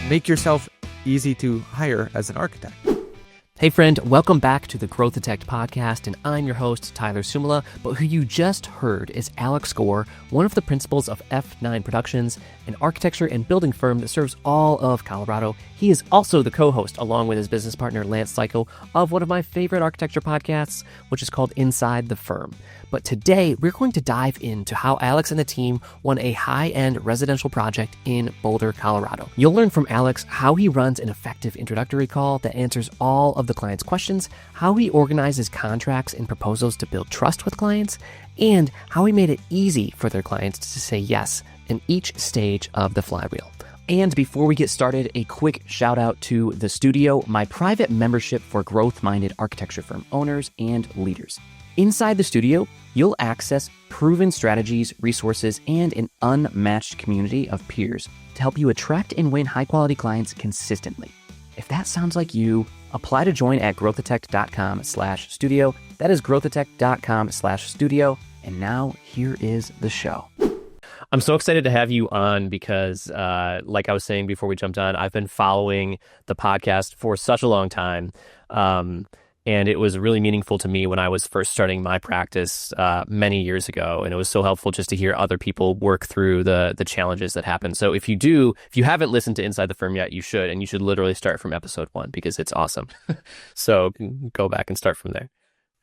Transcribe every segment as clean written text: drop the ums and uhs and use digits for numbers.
make yourself easy to hire as an architect. Hey friend, welcome back to the Growth Detect podcast, and I'm your host, Tyler Sumala, but who you just heard is Alex Gore, one of the principals of F9 Productions, an architecture and building firm that serves all of Colorado. He is also the co-host, along with his business partner, Lance Psycho, of one of my favorite architecture podcasts, which is called Inside the Firm. But today, we're going to dive into how Alex and the team won a high-end residential project in Boulder, Colorado. You'll learn from Alex how he runs an effective introductory call that answers all of the client's questions, how he organizes contracts and proposals to build trust with clients, and how he made it easy for their clients to say yes in each stage of the flywheel. And before we get started, a quick shout out to The Studio, my private membership for growth-minded architecture firm owners and leaders. Inside The Studio, you'll access proven strategies, resources, and an unmatched community of peers to help you attract and win high-quality clients consistently. If that sounds like you, apply to join at growthdetect.com/studio. That is growthdetect.com/studio. And now here is the show. I'm so excited to have you on because, like I was saying before we jumped on, I've been following the podcast for such a long time. And it was really meaningful to me when I was first starting my practice many years ago. And it was so helpful just to hear other people work through the challenges that happen. So if you haven't listened to Inside the Firm yet, you should. And you should literally start from episode 1 because it's awesome. So go back and start from there.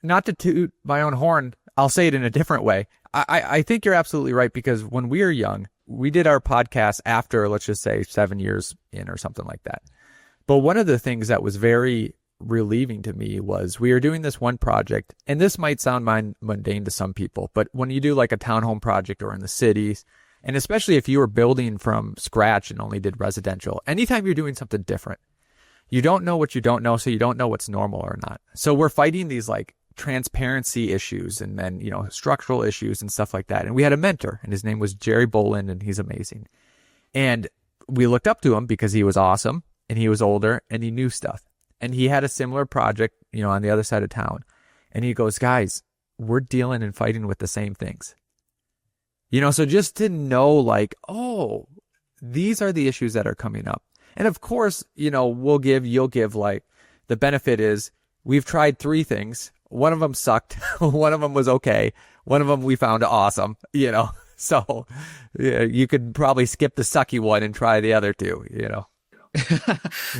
Not to toot my own horn, I'll say it in a different way. I think you're absolutely right, because when we were young, we did our podcast after, let's just say, 7 years in or something like that. But one of the things that was very relieving to me was we were doing this one project, and this might sound mundane to some people, but when you do like a townhome project or in the cities, and especially if you were building from scratch and only did residential, anytime you're doing something different, you don't know what you don't know, so you don't know what's normal or not. So we're fighting these like transparency issues and then, structural issues and stuff like that. And we had a mentor, and his name was Jerry Boland, and he's amazing. And we looked up to him because he was awesome, and he was older, and he knew stuff. And he had a similar project, on the other side of town. And he goes, guys, we're dealing and fighting with the same things. So just to know like, oh, these are the issues that are coming up. And of course, you'll give like, the benefit is we've tried 3 things. One of them sucked. One of them was okay. One of them we found awesome, So you could probably skip the sucky one and try the other 2,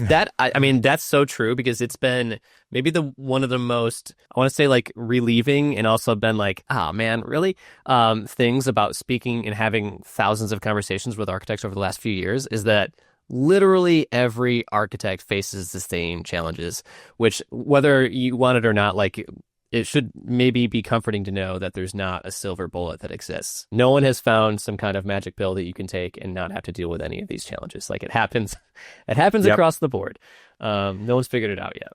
That's so true, because it's been maybe one of the most, I want to say, like, relieving, and also been like, man, really, things about speaking and having thousands of conversations with architects over the last few years is that literally every architect faces the same challenges, which, whether you want it or not, like, it should maybe be comforting to know that there's not a silver bullet that exists. No one has found some kind of magic pill that you can take and not have to deal with any of these challenges. Like, it happens yep. Across the board. No one's figured it out yet.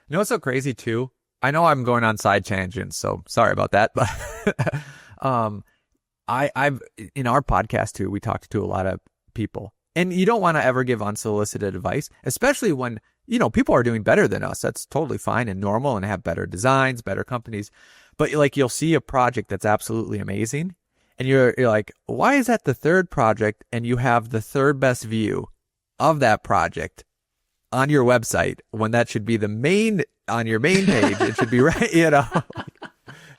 What's so crazy too? I know I'm going on side tangents, so sorry about that. But I've in our podcast too, we talked to a lot of people, and you don't want to ever give unsolicited advice, especially when people are doing better than us. That's totally fine and normal, and have better designs, better companies. But like, you'll see a project that's absolutely amazing, and you're like, why is that the 3rd project, and you have the 3rd best view of that project on your website when that should be on your main page? It should be right,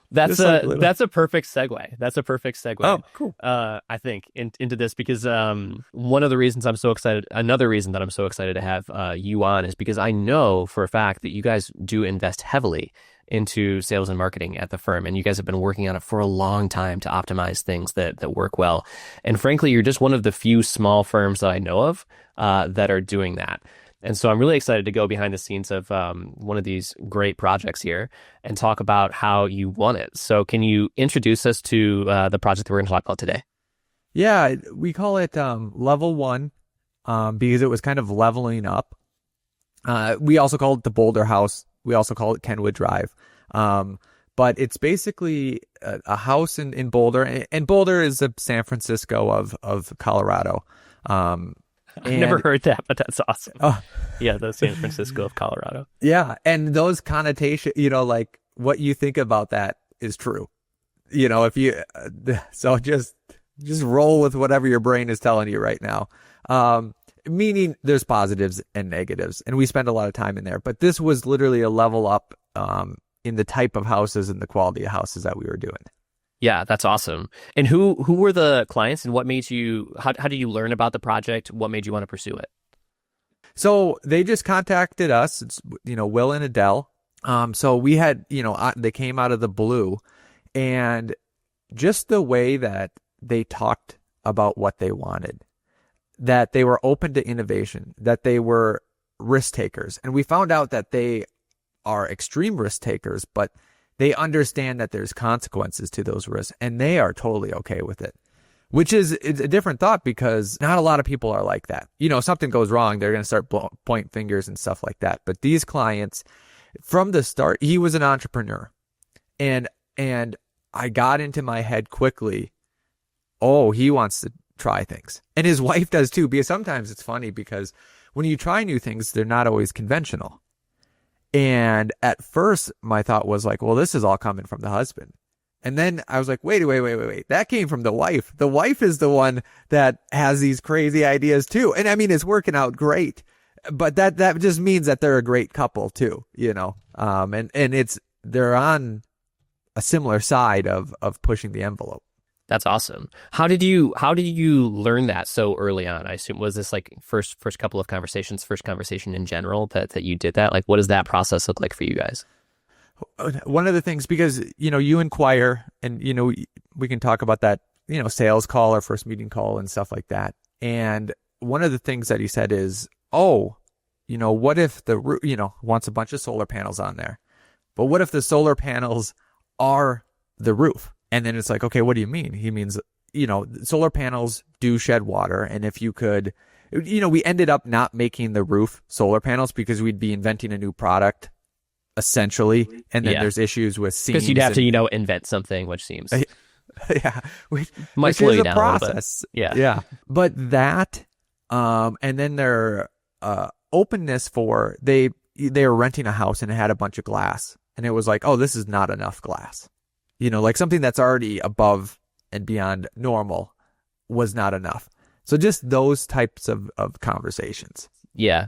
That's a perfect segue. Oh, cool. I think into this, because one of the reasons another reason that I'm so excited to have you on is because I know for a fact that you guys do invest heavily into sales and marketing at the firm, and you guys have been working on it for a long time to optimize things that work well. And frankly, you're just one of the few small firms that I know of that are doing that. And so I'm really excited to go behind the scenes of one of these great projects here and talk about how you won it. So can you introduce us to the project that we're going to talk about today? Yeah, we call it Level 1 because it was kind of leveling up. We also call it the Boulder House. We also call it Kenwood Drive. But it's basically a house in Boulder. And Boulder is the San Francisco of Colorado. I've never heard that, but that's awesome. Yeah, the San Francisco of Colorado. Yeah, and those connotations, like what you think about that is true. If you, so just roll with whatever your brain is telling you right now. meaning there's positives and negatives, and we spend a lot of time in there. But this was literally a level up in the type of houses and the quality of houses that we were doing. Yeah, that's awesome. And who were the clients, and what made you, how did you learn about the project? What made you want to pursue it? So they just contacted us. It's, Will and Adele. So we had, they came out of the blue, and just the way that they talked about what they wanted, that they were open to innovation, that they were risk takers. And we found out that they are extreme risk takers, but they understand that there's consequences to those risks, and they are totally okay with it, which is it's a different thought, because not a lot of people are like that. Something goes wrong, they're going to start point fingers and stuff like that. But these clients, from the start, he was an entrepreneur, and I got into my head quickly, oh, he wants to try things. And his wife does too, because sometimes it's funny, because when you try new things, they're not always conventional. And at first my thought was like, well, this is all coming from the husband. And then I was like, wait. That came from the wife. The wife is the one that has these crazy ideas too. And I mean, it's working out great, but that just means that they're a great couple too, and they're on a similar side of pushing the envelope. That's awesome. How did you learn that so early on? I assume, was this like first couple of conversations, first conversation in general that you did that? Like, what does that process look like for you guys? One of the things, because, you inquire, and, we can talk about that, sales call or first meeting call and stuff like that. And one of the things that he said is, what if wants a bunch of solar panels on there, but what if the solar panels are the roof? And then it's like, okay, what do you mean? He means, solar panels do shed water. And if you could, we ended up not making the roof solar panels because we'd be inventing a new product essentially. And then there's issues with seams. Because you'd have to, invent something, which seems might slow you is down a process. Yeah. But that, and then their openness for, they were renting a house and it had a bunch of glass. And it was like, oh, this is not enough glass. Like something that's already above and beyond normal was not enough. So just those types of conversations. Yeah.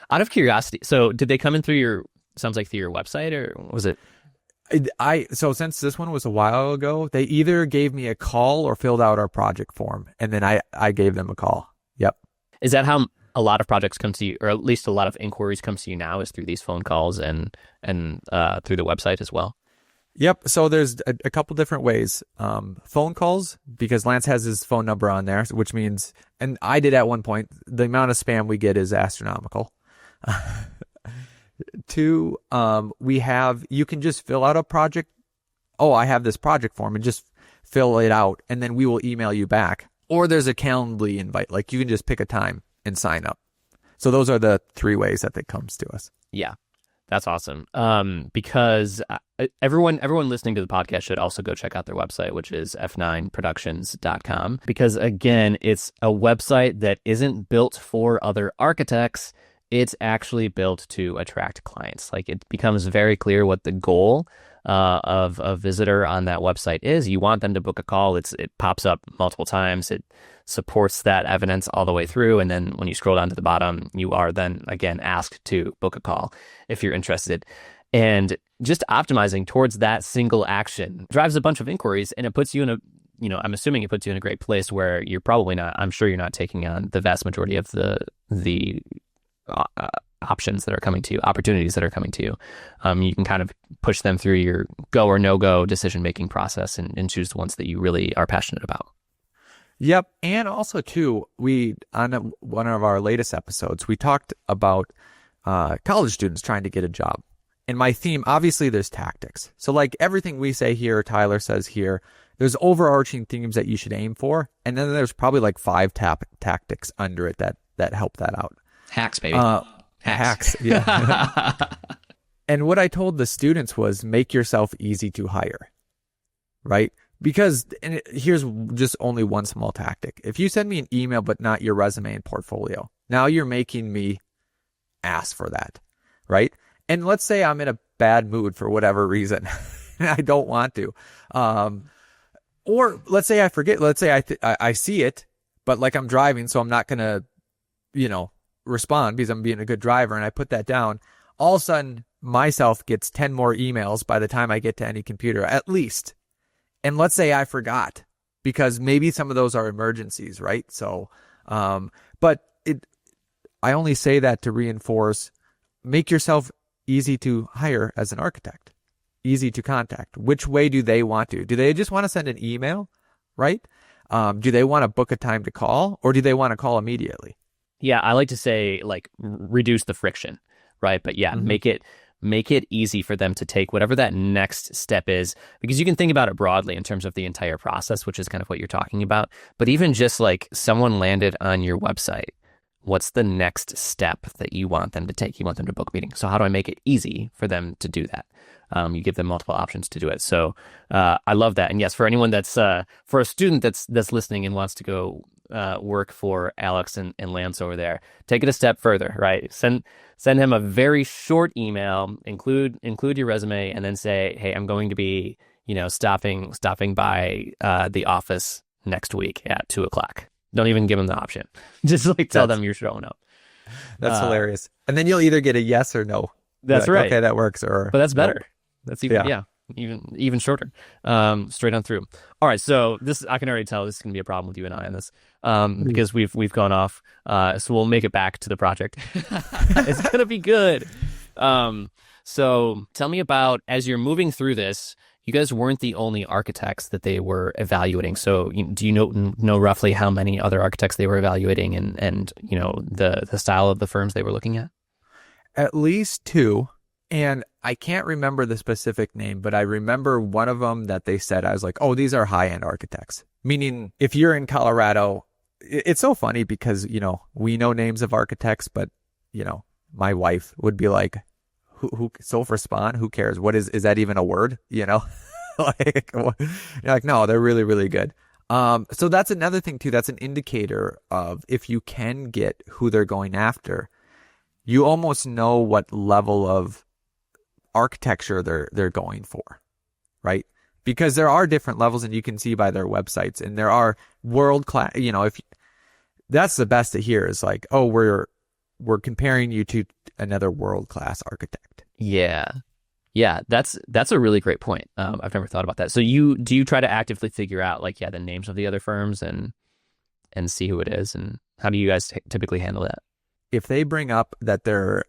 Out of curiosity, so did they come in through your website, or was it? So since this one was a while ago, they either gave me a call or filled out our project form, and then I gave them a call. Yep. Is that how a lot of projects come to you, or at least a lot of inquiries come to you now, is through these phone calls and through the website as well? Yep. So there's a couple different ways. Phone calls, because Lance has his phone number on there, which means, and I did at one point, the amount of spam we get is astronomical. Two, you can just fill out a project. Oh, I have this project form, and just fill it out, and then we will email you back. Or there's a Calendly invite, like you can just pick a time and sign up. So those are the three ways that it comes to us. Yeah. That's awesome. Because everyone listening to the podcast should also go check out their website, which is f9productions.com. Because again, it's a website that isn't built for other architects. It's actually built to attract clients. Like, it becomes very clear what the goal of a visitor on that website is. You want them to book a call. It pops up multiple times. It supports that evidence all the way through. And then when you scroll down to the bottom, you are then again asked to book a call if you're interested. And just optimizing towards that single action drives a bunch of inquiries, and it puts you in a, I'm assuming it puts you in a great place where you're probably not, I'm sure you're not taking on the vast majority of the options that are coming to you, opportunities that are coming to you. You can kind of push them through your go or no go decision-making process and choose the ones that you really are passionate about. Yep. And also too, on one of our latest episodes, we talked about college students trying to get a job. And my theme, obviously there's tactics. So like everything we say here, Tyler says here, there's overarching themes that you should aim for. And then there's probably like 5 tactics under it that help that out. Hacks, baby. Hacks. Yeah. And what I told the students was, make yourself easy to hire, right? Because here's just only one small tactic. If you send me an email but not your resume and portfolio, now you're making me ask for that, right? And let's say I'm in a bad mood for whatever reason, and I don't want to. Or let's say I forget. Let's say I see it, but like I'm driving, so I'm not gonna, respond because I'm being a good driver and I put that down, all of a sudden myself gets 10 more emails by the time I get to any computer, at least. And let's say I forgot, because maybe some of those are emergencies, right? So, but I only say that to reinforce, make yourself easy to hire as an architect, easy to contact. Which way do they want to? Do they just want to send an email, right? Do they want to book a time to call, or do they want to call immediately? Yeah, I like to say like reduce the friction, right? But yeah, make it easy for them to take whatever that next step is, because you can think about it broadly in terms of the entire process, which is kind of what you're talking about. But even just like someone landed on your website, what's the next step that you want them to take? You want them to book a meeting. So how do I make it easy for them to do that? You give them multiple options to do it. So I love that. And yes, for anyone that's for a student that's listening and wants to go work for Alex and Lance over there, take it a step further, right? Send him a very short email, include your resume, and then say, hey, I'm going to be, stopping by the office next week at 2:00. Don't even give them the option. Just like tell them you're showing up. That's hilarious. And then you'll either get a yes or no. That's like, right. Okay, that works. But that's better. That's even shorter. Straight on through. All right. So this, I can already tell this is going to be a problem with you and I on this, because we've gone off. So we'll make it back to the project. It's going to be good. So tell me about, as you're moving through this, you guys weren't the only architects that they were evaluating. So do you know roughly how many other architects they were evaluating, and the style of the firms they were looking at? At least 2. And I can't remember the specific name, but I remember one of them that they said, I was like, oh, these are high-end architects. Meaning, if you're in Colorado, it's so funny because, we know names of architects, but, my wife would be like, who Sulfur Spawn? Who cares? What is that even a word? Like, you're like, no, they're really, really good. So that's another thing too. That's an indicator of if you can get who they're going after, you almost know what level of architecture they're going for, right? Because there are different levels, and you can see by their websites, and there are world class. If that's the best to hear is like, oh, we're comparing you to another world class architect. Yeah, that's a really great point. I've never thought about that. So do you try to actively figure out the names of the other firms and see who it is, and how do you guys typically handle that? If they bring up that they're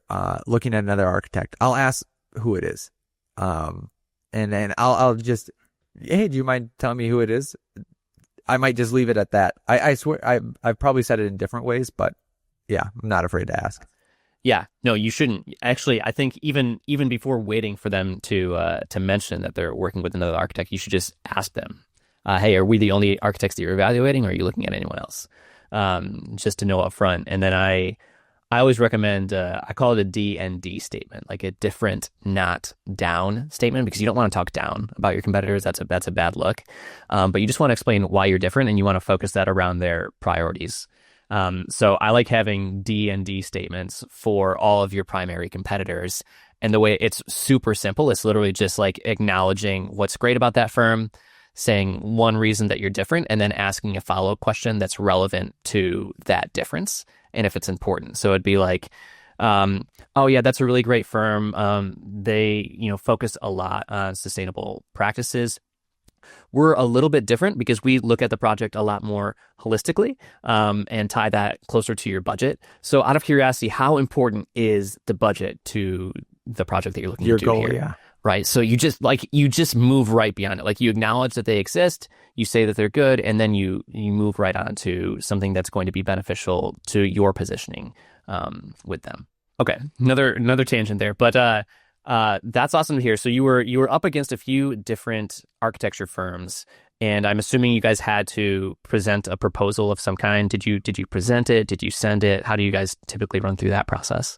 looking at another architect, I'll ask who it is. And then I'll just, hey, do you mind telling me who it is? I might just leave it at that. I swear I've probably said it in different ways, but yeah, I'm not afraid to ask. Yeah, no, you shouldn't. Actually, I think even before waiting for them to mention that they're working with another architect, you should just ask them, hey, are we the only architects that you're evaluating, or are you looking at anyone else? Just to know up front. And then I always recommend, I call it a D&D statement, like a different, not down statement, because you don't want to talk down about your competitors. That's a bad look. But you just want to explain why you're different, and you want to focus that around their priorities. So I like having D&D statements for all of your primary competitors. And the way it's super simple, it's literally just like acknowledging what's great about that firm, saying one reason that you're different, and then asking a follow-up question that's relevant to that difference, and if it's important. So it'd be like, oh yeah, that's a really great firm. They, focus a lot on sustainable practices. We're a little bit different because we look at the project a lot more holistically, and tie that closer to your budget. So out of curiosity, how important is the budget to the project that you're looking to do here? Yeah. Right. So you just move right beyond it. Like, you acknowledge that they exist, you say that they're good, and then you move right on to something that's going to be beneficial to your positioning with them. Okay. Another tangent there, but that's awesome to hear. So you were up against a few different architecture firms, and I'm assuming you guys had to present a proposal of some kind. Did you present it? Did you send it? How do you guys typically run through that process?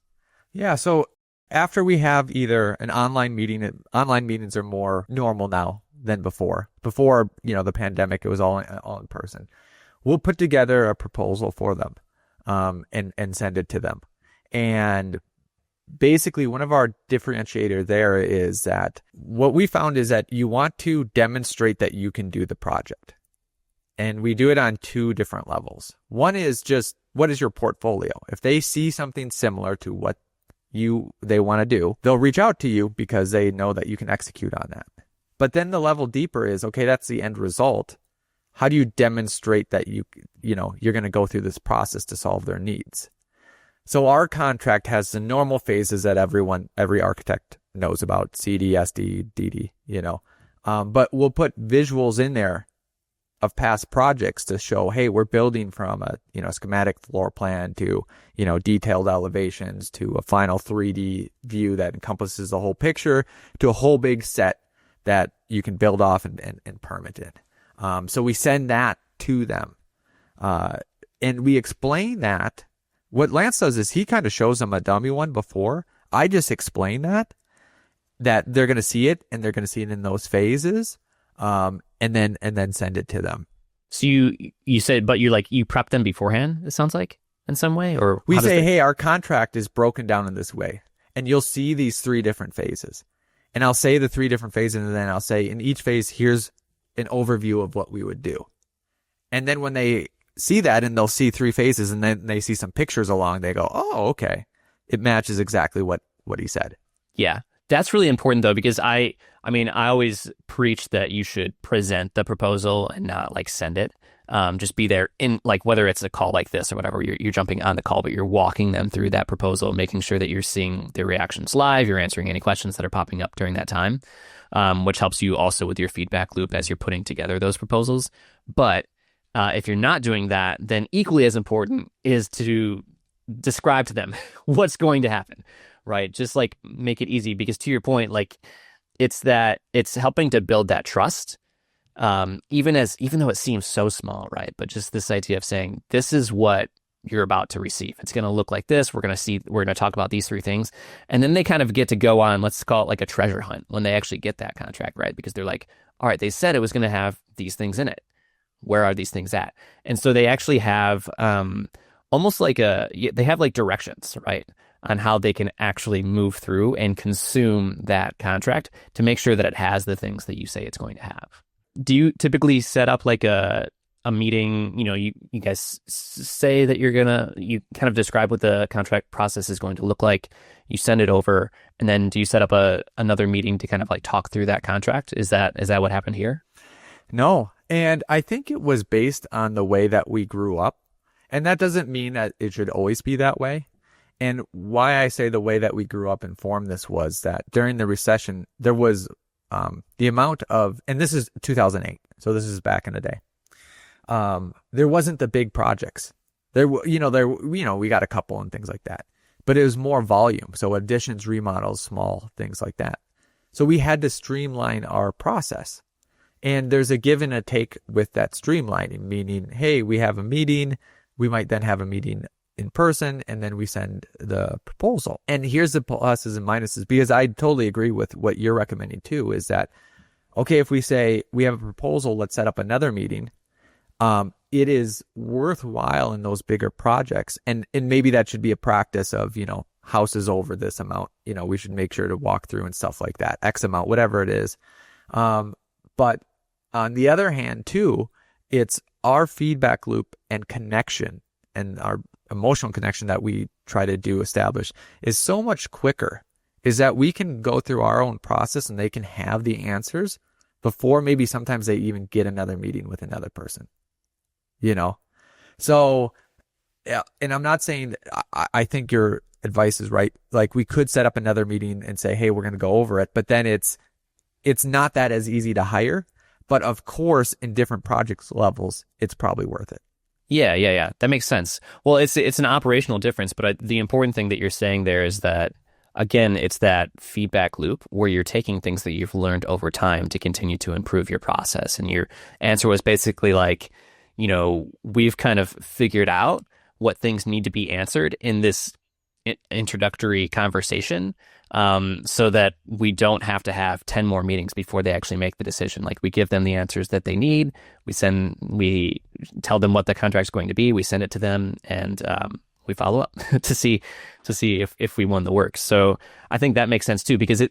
Yeah. So after we have either an online meeting, online meetings are more normal now than before. Before, the pandemic, it was all in person. We'll put together a proposal for them, and send it to them. And basically, one of our differentiator there is that what we found is that you want to demonstrate that you can do the project. And we do it on 2 different levels. One is just what is your portfolio? If they see something similar to what they want to do, they'll reach out to you because they know that you can execute on that. But then the level deeper is, okay, that's the end result. How do you demonstrate that you're going to go through this process to solve their needs? So our contract has the normal phases that every architect knows about: CD, SD, DD, but we'll put visuals in there of past projects to show, hey, we're building from a schematic floor plan to detailed elevations to a final 3D view that encompasses the whole picture to a whole big set that you can build off and permit in. So we send that to them, and we explain that. What Lance does is he kind of shows them a dummy one before. I just explain that they're going to see it, and they're going to see it in those phases, and then send it to them. So you said, but you prep them beforehand, it sounds like, in some way? Or we say, hey, our contract is broken down in this way, and you'll see these 3 different phases. And I'll say the 3 different phases, and then I'll say in each phase, here's an overview of what we would do. And then when they see that and they'll see 3 phases and then they see some pictures along, they go, oh, okay. It matches exactly what he said. Yeah. That's really important though, because I always preach that you should present the proposal and not send it. Just be there in whether it's a call like this or whatever, you're jumping on the call, but you're walking them through that proposal, making sure that you're seeing their reactions live, you're answering any questions that are popping up during that time, which helps you also with your feedback loop as you're putting together those proposals. But if you're not doing that, then equally as important is to describe to them what's going to happen, right? Just make it easy, because to your point, it's helping to build that trust. Even though it seems so small, right? But just this idea of saying, this is what you're about to receive. It's going to look like this. We're going to talk about these 3 things. And then they kind of get to go on, let's call it like a treasure hunt when they actually get that contract, right? Because they're like, all right, they said it was going to have these things in it. Where are these things at? And so they actually have almost they have directions, right? On how they can actually move through and consume that contract to make sure that it has the things that you say it's going to have. Do you typically set up a meeting? You guys say that you kind of describe what the contract process is going to look like. You send it over, and then do you set up another meeting to kind of talk through that contract? Is that what happened here? No. And I think it was based on the way that we grew up. And that doesn't mean that it should always be that way. And why I say the way that we grew up informed this was that during the recession, there was the amount of, and this is 2008, so this is back in the day. There wasn't the big projects. We got a couple and things like that, but it was more volume. So additions, remodels, small things like that. So we had to streamline our process. And there's a give and a take with that streamlining, meaning, hey, we have a meeting. We might then have a meeting in person, and then we send the proposal. And here's the pluses and minuses, because I totally agree with what you're recommending too, is that, okay, if we say we have a proposal, let's set up another meeting. It is worthwhile in those bigger projects. And maybe that should be a practice of, houses over this amount, we should make sure to walk through and stuff like that, X amount, whatever it is. But on the other hand, too, it's our feedback loop and connection and our emotional connection that we try to establish is so much quicker, is that we can go through our own process and they can have the answers before maybe sometimes they even get another meeting with another person, So, yeah, and I'm not saying I think your advice is right. We could set up another meeting and say, hey, we're going to go over it, but then it's not that as easy to hire. But of course, in different project levels, it's probably worth it. Yeah. That makes sense. Well, it's an operational difference, but the important thing that you're saying there is that, again, it's that feedback loop where you're taking things that you've learned over time to continue to improve your process. And your answer was basically we've kind of figured out what things need to be answered in this introductory conversation, so that we don't have to have 10 more meetings before they actually make the decision. We give them the answers that they need. We tell them what the contract's going to be. We send it to them, and we follow up to see if we won the work. So I think that makes sense too, because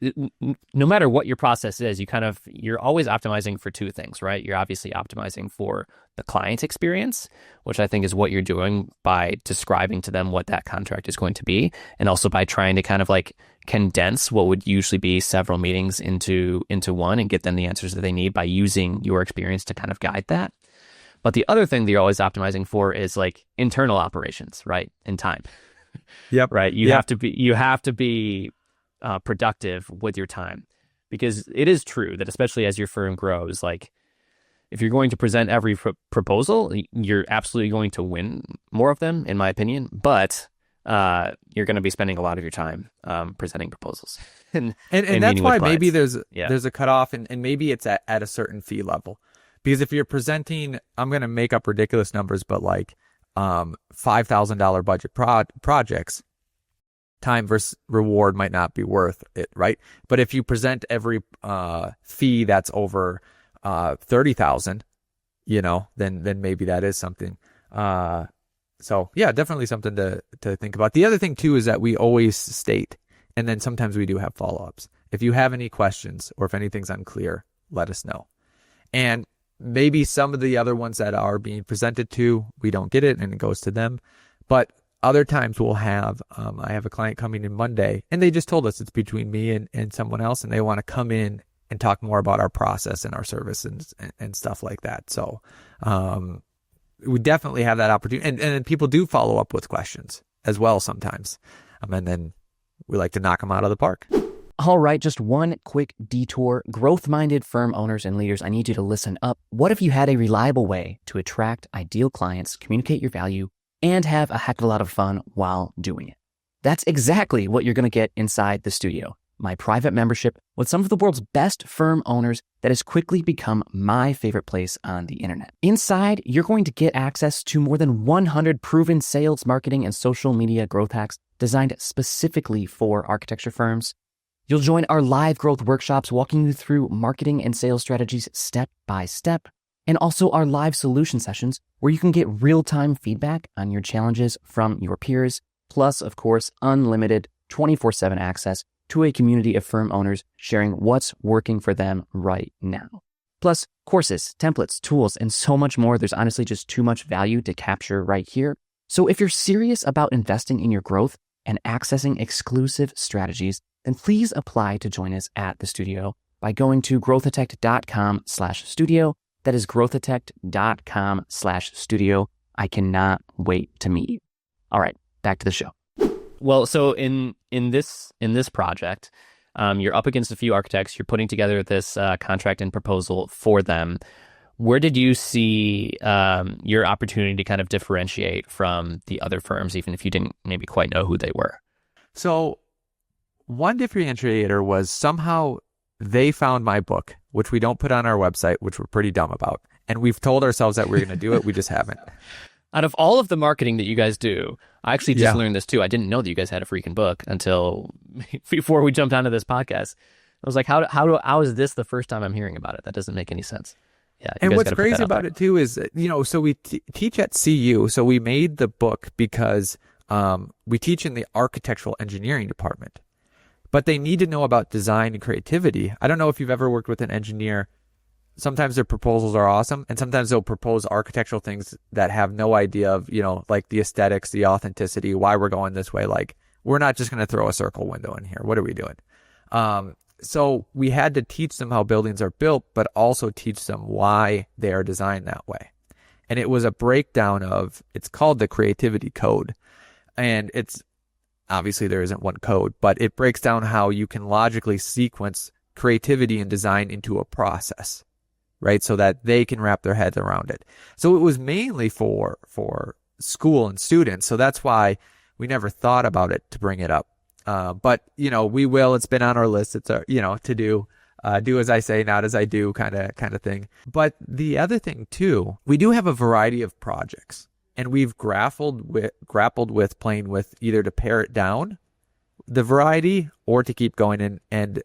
no matter what your process is, you're always optimizing for two things, right? You're obviously optimizing for the client experience, which I think is what you're doing by describing to them what that contract is going to be, and also by trying to kind of like condense what would usually be several meetings into one and get them the answers that they need by using your experience to kind of guide that. But the other thing that you're always optimizing for is like internal operations, right? In time. Yep. Right. You have to be productive with your time, because it is true that especially as your firm grows, like if you're going to present every proposal, you're absolutely going to win more of them, in my opinion. But you're going to be spending a lot of your time presenting proposals. and that's why maybe there's a cutoff, and maybe it's at a certain fee level. Because if you're presenting, I'm going to make up ridiculous numbers, but like $5,000 budget projects, time versus reward might not be worth it, right? But if you present every fee that's over $30,000, then maybe that is something. So yeah, definitely something to think about. The other thing too is that we always state, and then sometimes we do have follow-ups. If you have any questions or if anything's unclear, let us know. And maybe some of the other ones that are being presented to, we don't get it and it goes to them. But other times we'll have, I have a client coming in Monday and they just told us it's between me and someone else, and they want to come in and talk more about our process and our service and stuff like that. So we definitely have that opportunity. And then people do follow up with questions as well sometimes. And then we like to knock them out of the park. All right, just one quick detour. Growth-minded firm owners and leaders, I need you to listen up. What if you had a reliable way to attract ideal clients, communicate your value, and have a heck of a lot of fun while doing it? That's exactly what you're going to get inside the studio, my private membership with some of the world's best firm owners that has quickly become my favorite place on the internet. Inside, you're going to get access to more than 100 proven sales, marketing, and social media growth hacks designed specifically for architecture firms. You'll join our live growth workshops walking you through marketing and sales strategies step by step, and also our live solution sessions where you can get real-time feedback on your challenges from your peers, plus, of course, unlimited 24/7 access to a community of firm owners sharing what's working for them right now. Plus, courses, templates, tools, and so much more. There's honestly just too much value to capture right here. So if you're serious about investing in your growth and accessing exclusive strategies, then please apply to join us at the studio by going to growthatect.com/studio. That is growthatect.com/studio. I cannot wait to meet you. All right, back to the show. Well, so in this project, you're up against a few architects. You're putting together this contract and proposal for them. Where did you see your opportunity to kind of differentiate from the other firms, even if you didn't maybe quite know who they were? So one differentiator was somehow they found my book, which we don't put on our website, which we're pretty dumb about. And we've told ourselves that we're going to do it. We just haven't. Out of all of the marketing that you guys do, I actually just learned this too. I didn't know that you guys had a freaking book until before we jumped onto this podcast. I was like, how is this the first time I'm hearing about it? That doesn't make any sense. Yeah. And what's crazy about it too is, so we teach at CU. So we made the book because we teach in the architectural engineering department. But they need to know about design and creativity. I don't know if you've ever worked with an engineer. Sometimes their proposals are awesome, and sometimes they'll propose architectural things that have no idea of, like the aesthetics, the authenticity, why we're going this way. Like, we're not just going to throw a circle window in here. What are we doing? So we had to teach them how buildings are built, but also teach them why they are designed that way. And it was a breakdown of, it's called the creativity code. And it's, obviously there isn't one code, but it breaks down how you can logically sequence creativity and design into a process, right? So that they can wrap their heads around it. So it was mainly for school and students. So that's why we never thought about it to bring it up. But we will, it's been on our list. It's to do as I say, not as I do kind of thing. But the other thing too, we do have a variety of projects. And we've grappled with playing with either to pare it down, the variety, or to keep going in. And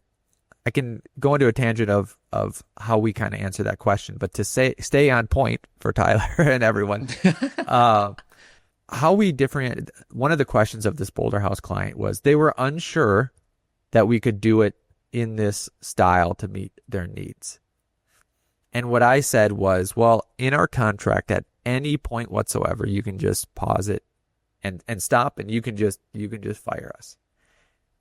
I can go into a tangent of how we kind of answer that question. But to stay on point for Tyler and everyone, how we different. One of the questions of this Boulder House client was they were unsure that we could do it in this style to meet their needs. And what I said was, well, in our contract at any point whatsoever, you can just pause it and stop, and you can just fire us.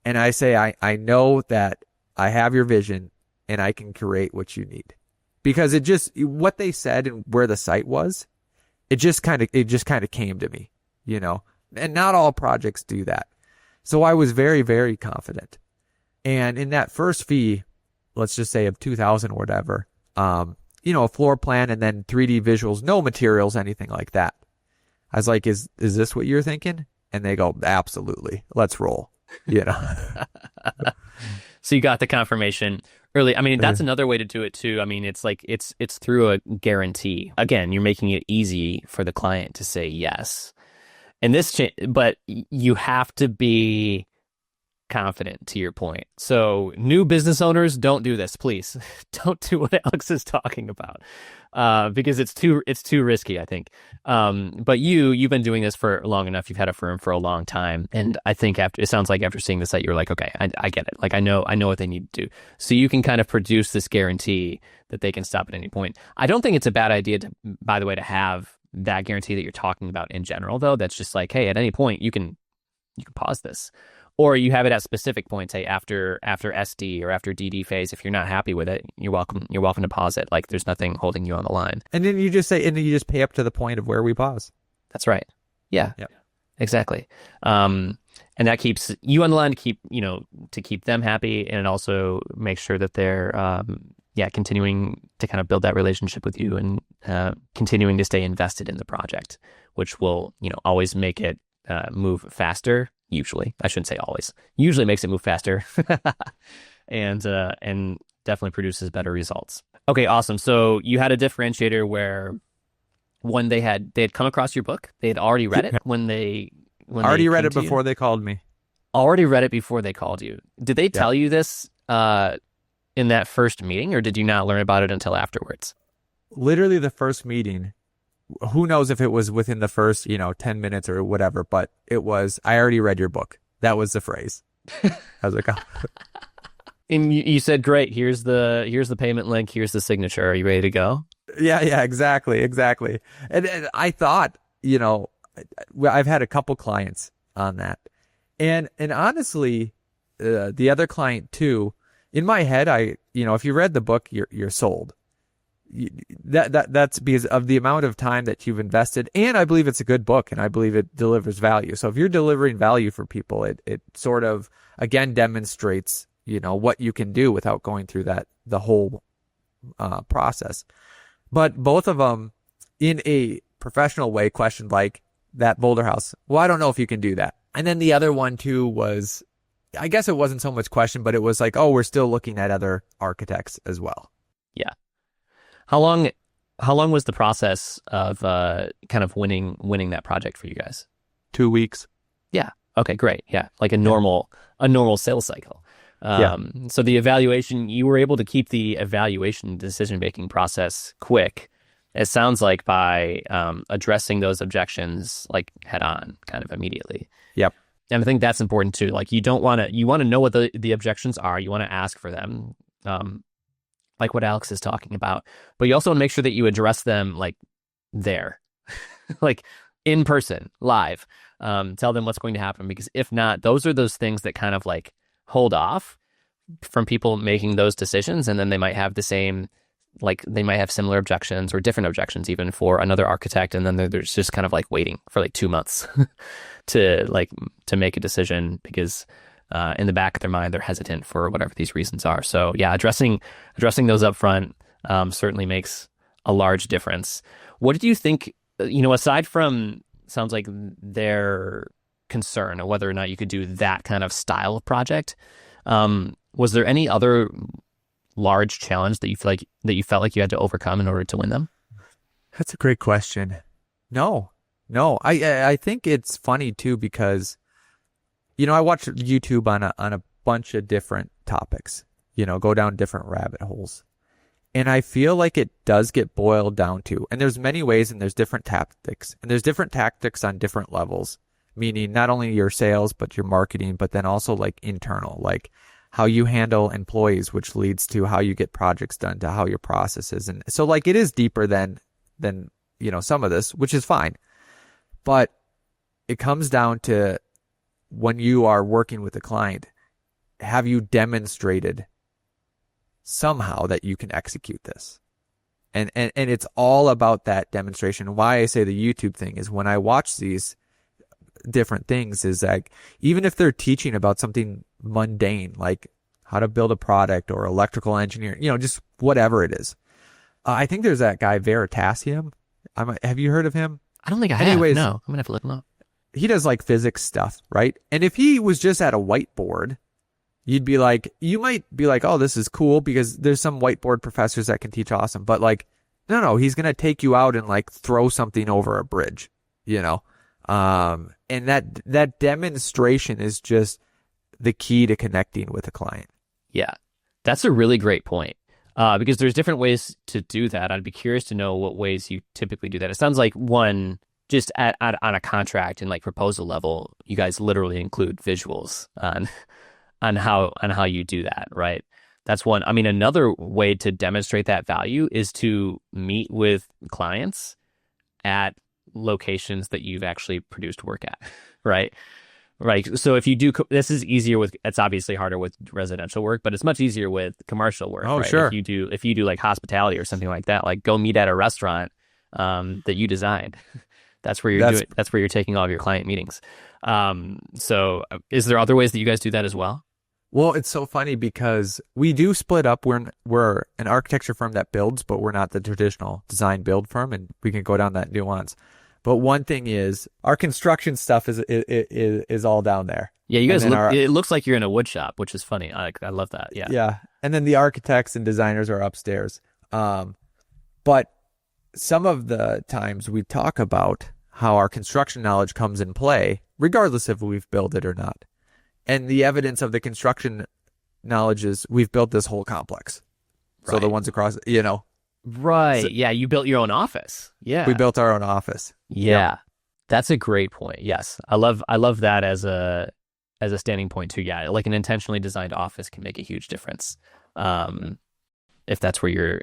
And I say, I know that I have your vision and I can create what you need. Because what they said and where the site was, it just kind of came to me, and not all projects do that. So I was very, very confident. And in that first fee, let's just say of 2,000 or whatever, a floor plan and then 3D visuals, no materials, anything like that. I was like, is this what you're thinking? And they go, absolutely. Let's roll. So you got the confirmation early. I mean, that's another way to do it too. I mean, it's like it's through a guarantee. Again, you're making it easy for the client to say yes. And but you have to be confident, to your point. So new business owners, don't do this, please. Don't do what Alex is talking about, because it's too risky, I think. But you've been doing this for long enough. You've had a firm for a long time, and I think it sounds like after seeing the site, you're like, okay, I get it. Like I know what they need to do. So you can kind of produce this guarantee that they can stop at any point. I don't think it's a bad idea to, by the way, to have that guarantee that you're talking about in general, though. That's just like, hey, at any point you can pause this. Or you have it at specific points, say after SD or after DD phase. If you're not happy with it, you're welcome to pause it. Like there's nothing holding you on the line. And then you just pay up to the point of where we pause. That's right. Yeah. Yep. Exactly. And that keeps you on the line to keep them happy, and it also makes sure that they're continuing to kind of build that relationship with you and continuing to stay invested in the project, which will always make it move faster. Usually, I shouldn't say always. Usually makes it move faster, and definitely produces better results. Okay, awesome. So you had a differentiator where when they had come across your book, they had already read it when they read it before they called me. Already read it before they called you. Did they tell you this in that first meeting, or did you not learn about it until afterwards? Literally the first meeting. Who knows if it was within the first, 10 minutes or whatever, but it was, I already read your book. That was the phrase. I was like, oh. And you said, great, here's the payment link, here's the signature. Are you ready to go? Yeah, exactly. And I thought, I've had a couple clients on that. And honestly, the other client too, in my head, if you read the book, you're sold. That's because of the amount of time that you've invested, and I believe it's a good book, and I believe it delivers value. So if you're delivering value for people, it sort of again demonstrates what you can do without going through the whole process. But both of them, in a professional way, questioned like that Boulder House. Well, I don't know if you can do that. And then the other one too was, I guess it wasn't so much question, but it was like, oh, we're still looking at other architects as well. Yeah. How long was the process of kind of winning that project for you guys? 2 weeks. Yeah. Okay, great. Yeah. Like a normal sales cycle. So the evaluation, you were able to keep the evaluation decision-making process quick. It sounds like by addressing those objections like head on kind of immediately. Yep. And I think that's important too. Like you want to know what the objections are. You want to ask for them. Like what Alex is talking about, but you also want to make sure that you address them like there, like in person, live. Tell them what's going to happen, because if not, those are those things that kind of like hold off from people making those decisions, and then they might have they might have similar objections or different objections even for another architect, and then there's just kind of like waiting for like 2 months to make a decision because in the back of their mind, they're hesitant for whatever these reasons are. So yeah, addressing those up front certainly makes a large difference. What did you think, aside from, sounds like their concern of whether or not you could do that kind of style of project, was there any other large challenge that you felt like you had to overcome in order to win them? That's a great question. No. I think it's funny too, because I watch YouTube on a bunch of different topics, go down different rabbit holes. And I feel like it does get boiled down to, and there's many ways and there's different tactics, and there's different tactics on different levels, meaning not only your sales, but your marketing, but then also like internal, like how you handle employees, which leads to how you get projects done, to how your process is. And so like it is deeper than, some of this, which is fine. But it comes down to when you are working with a client, have you demonstrated somehow that you can execute this? And it's all about that demonstration. Why I say the YouTube thing is when I watch these different things is like, even if they're teaching about something mundane, like how to build a product or electrical engineering, just whatever it is. I think there's that guy Veritasium. Have you heard of him? I don't think I Anyways, have. No, I'm going to have to look him up. He does like physics stuff, right? And if he was just at a whiteboard, you might be like, oh, this is cool because there's some whiteboard professors that can teach awesome. But like, no, he's going to take you out and like throw something over a bridge, and that demonstration is just the key to connecting with a client. Yeah, that's a really great point. Because there's different ways to do that. I'd be curious to know what ways you typically do that. It sounds like one, just on a contract and like proposal level, you guys literally include visuals on how you do that, right? That's one. I mean, another way to demonstrate that value is to meet with clients at locations that you've actually produced work at, right? Right. So if you do, this is easier it's obviously harder with residential work, but it's much easier with commercial work. Oh, right? sure. If you do like hospitality or something like that, like go meet at a restaurant that you designed. That's where that's where you're taking all of your client meetings. So is there other ways that you guys do that as well? Well, it's so funny because we do split up. We're an architecture firm that builds, but we're not the traditional design build firm, and we can go down that nuance. But one thing is our construction stuff is all down there. Yeah, you guys it looks like you're in a wood shop, which is funny. I love that. Yeah. Yeah. And then the architects and designers are upstairs. But some of the times we talk about how our construction knowledge comes in play, regardless if we've built it or not. And the evidence of the construction knowledge is we've built this whole complex. Right. So the ones across, Right. So, yeah. You built your own office. Yeah. We built our own office. Yeah. Yep. That's a great point. Yes. I love that as a standing point too. Yeah. Like an intentionally designed office can make a huge difference. If that's where you're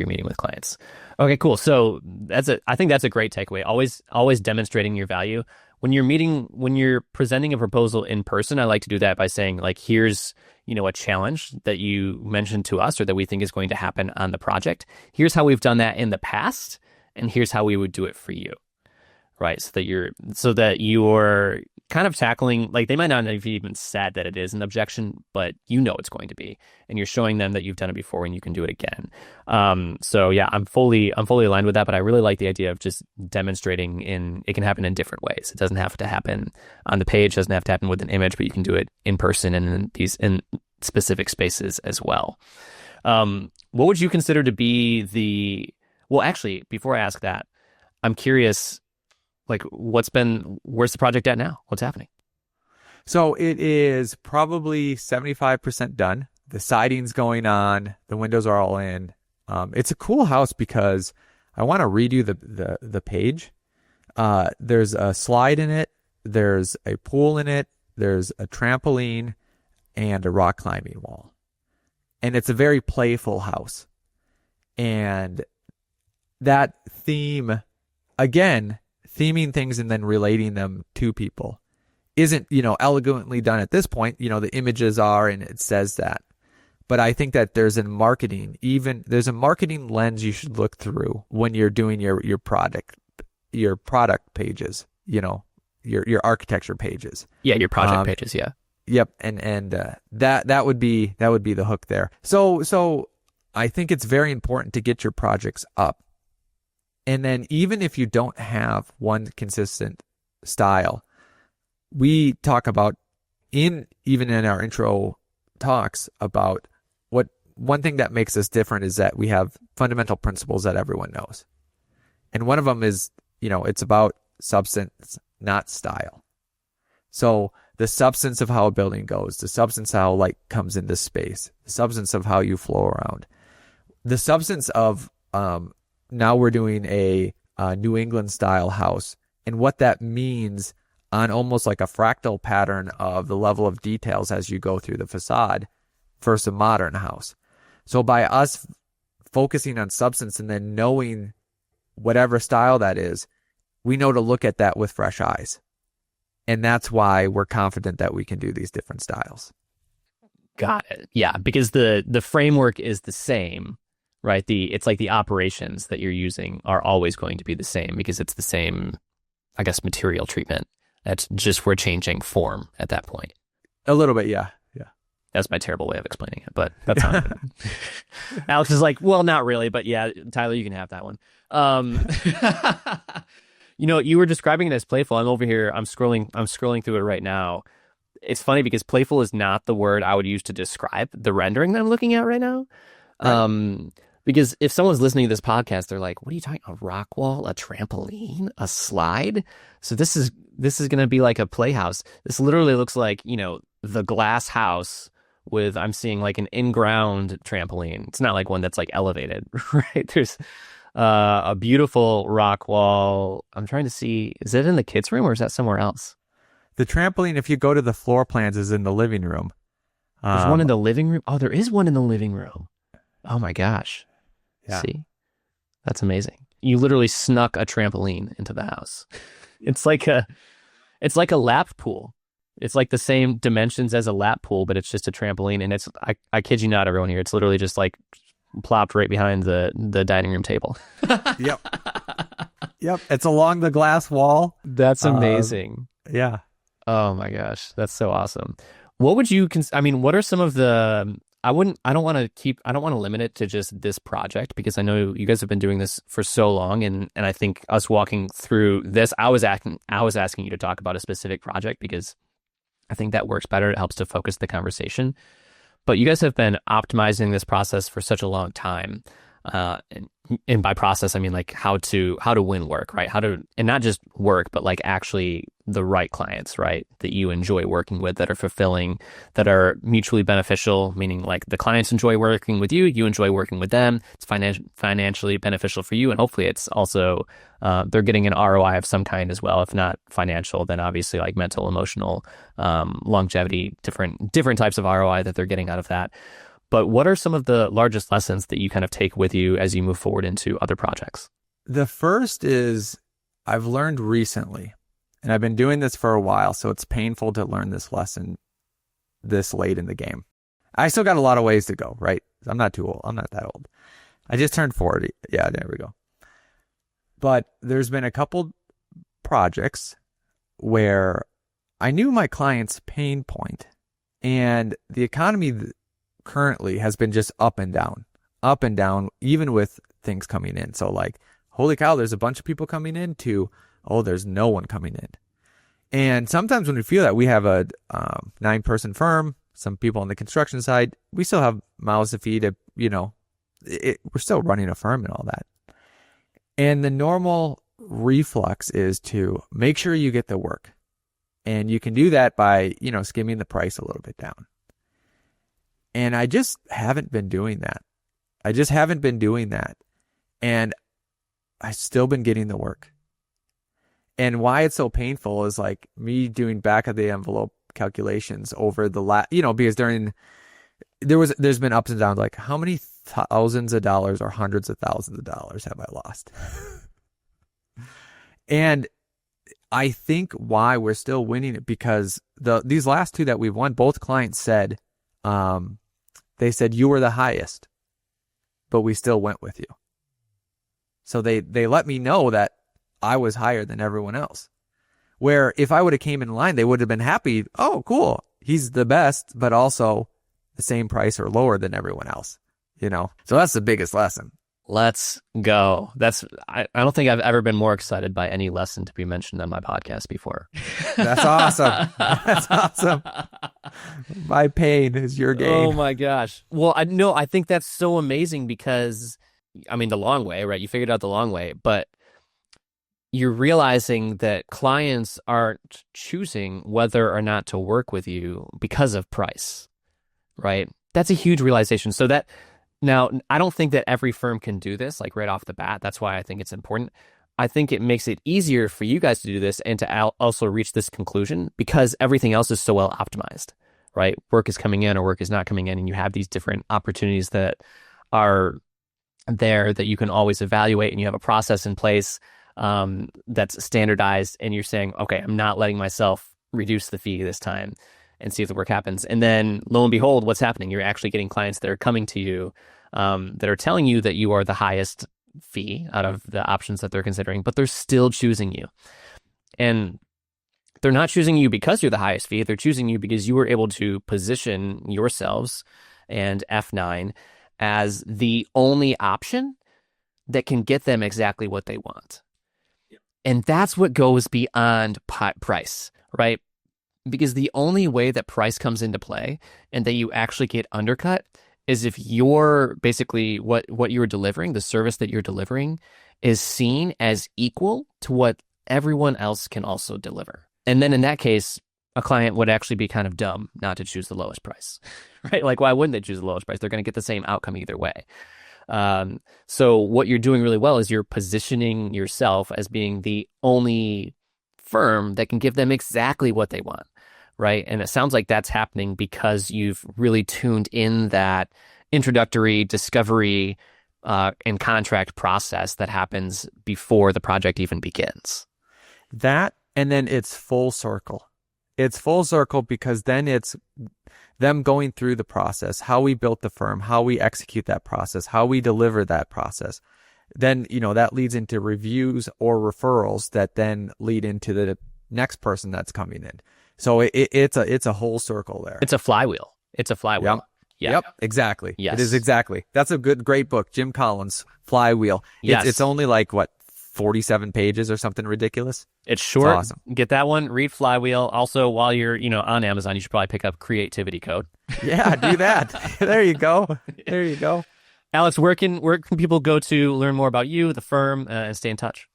meeting with clients. Okay, cool. So I think that's a great takeaway. Always demonstrating your value. When you're presenting a proposal in person, I like to do that by saying like, here's, a challenge that you mentioned to us or that we think is going to happen on the project. Here's how we've done that in the past, and here's how we would do it for you. Right. So that you're kind of tackling, like they might not have even said that it is an objection, but it's going to be, and you're showing them that you've done it before and you can do it again. So yeah, I'm fully aligned with that, but I really like the idea of just demonstrating it can happen in different ways. It doesn't have to happen on the page, doesn't have to happen with an image, but you can do it in person and in specific spaces as well. What would you consider to be well, actually, before I ask that, I'm curious, like where's the project at now? What's happening? So it is probably 75% done. The siding's going on. The windows are all in. It's a cool house because I want to redo the page. There's a slide in it. There's a pool in it. There's a trampoline and a rock climbing wall. And it's a very playful house. And that theme, again, theming things and then relating them to people isn't, elegantly done at this point. The images are, and it says that. But I think that there's a marketing lens you should look through when you're doing your product pages, your architecture pages. Yeah, your project pages, yeah. Yep, and that would be the hook there. So I think it's very important to get your projects up. And then even if you don't have one consistent style, we talk about even in our intro talks about one thing that makes us different is that we have fundamental principles that everyone knows. And one of them is, it's about substance, not style. So the substance of how a building goes, the substance of how light comes into space, the substance of how you flow around. the substance of now we're doing a New England style house, and what that means on almost like a fractal pattern of the level of details as you go through the facade versus a modern house. So by us focusing on substance and then knowing whatever style that is, we know to look at that with fresh eyes. And that's why we're confident that we can do these different styles. Got it. Yeah, because the framework is the same, right? It's like the operations that you're using are always going to be the same because it's the same, I guess, material treatment. That's just we're changing form at that point. A little bit, yeah. That's my terrible way of explaining it, but that's how Alex is like, well, not really, but yeah, Tyler, you can have that one. You were describing it as playful. I'm over here. I'm scrolling through it right now. It's funny because playful is not the word I would use to describe the rendering that I'm looking at right now. Right. Because if someone's listening to this podcast, they're like, what are you talking about? A rock wall, a trampoline, a slide? So this is going to be like a playhouse. This literally looks like, the glass house with, I'm seeing like an in-ground trampoline. It's not like one that's like elevated, right? There's a beautiful rock wall. I'm trying to see, is it in the kids' room or is that somewhere else? The trampoline, if you go to the floor plans, is in the living room. There's one in the living room? Oh, there is one in the living room. Oh my gosh. Yeah. See? That's amazing. You literally snuck a trampoline into the house. It's like a lap pool. It's like the same dimensions as a lap pool, but it's just a trampoline. And I kid you not, everyone here, it's literally just like plopped right behind the dining room table. Yep. It's along the glass wall. That's amazing. Yeah. Oh my gosh. That's so awesome. What would you, what are some of the, I don't want to limit it to just this project because I know you guys have been doing this for so long. And I think us walking through this, I was asking you to talk about a specific project because I think that works better. It helps to focus the conversation. But you guys have been optimizing this process for such a long time. And by process, I mean like how to win work, right? And not just work, but like actually the right clients, right? That you enjoy working with, that are fulfilling, that are mutually beneficial, meaning like the clients enjoy working with you, you enjoy working with them. It's financially beneficial for you. And hopefully it's also, they're getting an ROI of some kind as well. If not financial, then obviously like mental, emotional, longevity, different types of ROI that they're getting out of that. But what are some of the largest lessons that you kind of take with you as you move forward into other projects? The first is I've learned recently, and I've been doing this for a while, so it's painful to learn this lesson this late in the game. I still got a lot of ways to go, right? I'm not too old. I'm not that old. I just turned 40. Yeah, there we go. But there's been a couple projects where I knew my client's pain point, and the economy currently has been just up and down, even with things coming in. So like, holy cow, there's a bunch of people coming in to, oh, there's no one coming in. And sometimes when we feel that, we have a 9-person firm, some people on the construction side, we still have mouths to feed. We're still running a firm and all that. And the normal reflux is to make sure you get the work. And you can do that by, skimming the price a little bit down. And I just haven't been doing that. And I've still been getting the work. And why it's so painful is like me doing back of the envelope calculations over the because there's been ups and downs, like how many thousands of dollars or hundreds of thousands of dollars have I lost? And I think why we're still winning it because these last two that we've won, both clients said, they said you were the highest, but we still went with you. So they let me know that I was higher than everyone else. Where if I would have came in line, they would have been happy. Oh, cool. He's the best, but also the same price or lower than everyone else. So that's the biggest lesson. Let's go. I don't think I've ever been more excited by any lesson to be mentioned on my podcast before. That's awesome. That's awesome. My pain is your gain. Oh my gosh. Well, I think that's so amazing because, the long way, right? You figured out the long way, but you're realizing that clients aren't choosing whether or not to work with you because of price, right? That's a huge realization. So Now, I don't think that every firm can do this like right off the bat. That's why I think it's important. I think it makes it easier for you guys to do this and to also reach this conclusion because everything else is so well optimized, right? Work is coming in or work is not coming in, and you have these different opportunities that are there that you can always evaluate, and you have a process in place that's standardized, and you're saying, okay, I'm not letting myself reduce the fee this time and see if the work happens. And then lo and behold, what's happening? You're actually getting clients that are coming to you that are telling you that you are the highest fee out of the options that they're considering, but they're still choosing you. And they're not choosing you because you're the highest fee. They're choosing you because you were able to position yourselves and F9 as the only option that can get them exactly what they want. Yep. And that's what goes beyond price, right? Because the only way that price comes into play and that you actually get undercut is if you're basically what you're delivering, the service that you're delivering is seen as equal to what everyone else can also deliver. And then in that case, a client would actually be kind of dumb not to choose the lowest price, right? Like, why wouldn't they choose the lowest price? They're going to get the same outcome either way. So what you're doing really well is you're positioning yourself as being the only firm that can give them exactly what they want, right? And it sounds like that's happening because you've really tuned in that introductory discovery and contract process that happens before the project even begins. That, and then it's full circle. It's full circle because then it's them going through the process, how we built the firm, how we execute that process, how we deliver that process. Then, that leads into reviews or referrals that then lead into the next person that's coming in. So it's a whole circle there. It's a flywheel. Yep. Yep, exactly. Yes. It is exactly. That's a great book, Jim Collins, Flywheel. Yes. It's only like, 47 pages or something ridiculous. It's short. It's awesome. Get that one. Read Flywheel. Also, while you're on Amazon, you should probably pick up Creativity Code. Yeah, do that. There you go. There you go. Alex, where can people go to learn more about you, the firm, and stay in touch?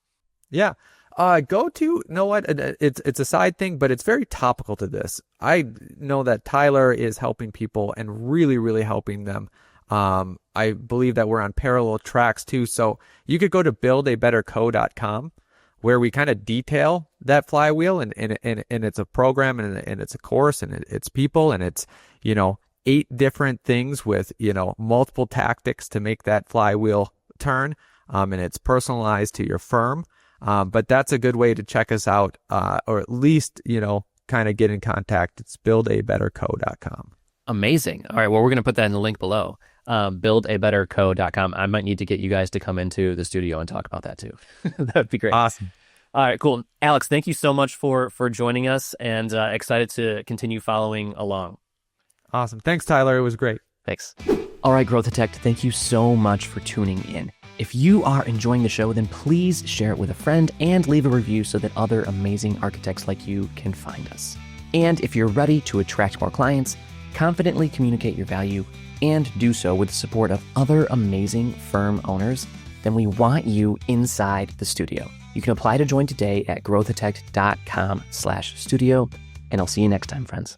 Yeah. Go to, you know what? It's a side thing, but it's very topical to this. I know that Tyler is helping people and really, really helping them. I believe that we're on parallel tracks too. So you could go to buildabetterco.com where we kind of detail that flywheel and it's a program and it's a course and it's people and it's, 8 different things with, multiple tactics to make that flywheel turn. And it's personalized to your firm. But that's a good way to check us out, or at least, kind of get in contact. It's buildabetterco.com. Amazing. All right. Well, we're going to put that in the link below. Buildabetterco.com. I might need to get you guys to come into the studio and talk about that too. That would be great. Awesome. All right, cool. Alex, thank you so much for joining us, and excited to continue following along. Awesome. Thanks, Tyler. It was great. Thanks. All right, Growth Detect, thank you so much for tuning in. If you are enjoying the show, then please share it with a friend and leave a review so that other amazing architects like you can find us. And if you're ready to attract more clients, confidently communicate your value, and do so with the support of other amazing firm owners, then we want you inside the studio. You can apply to join today at growthatect.com/studio, and I'll see you next time, friends.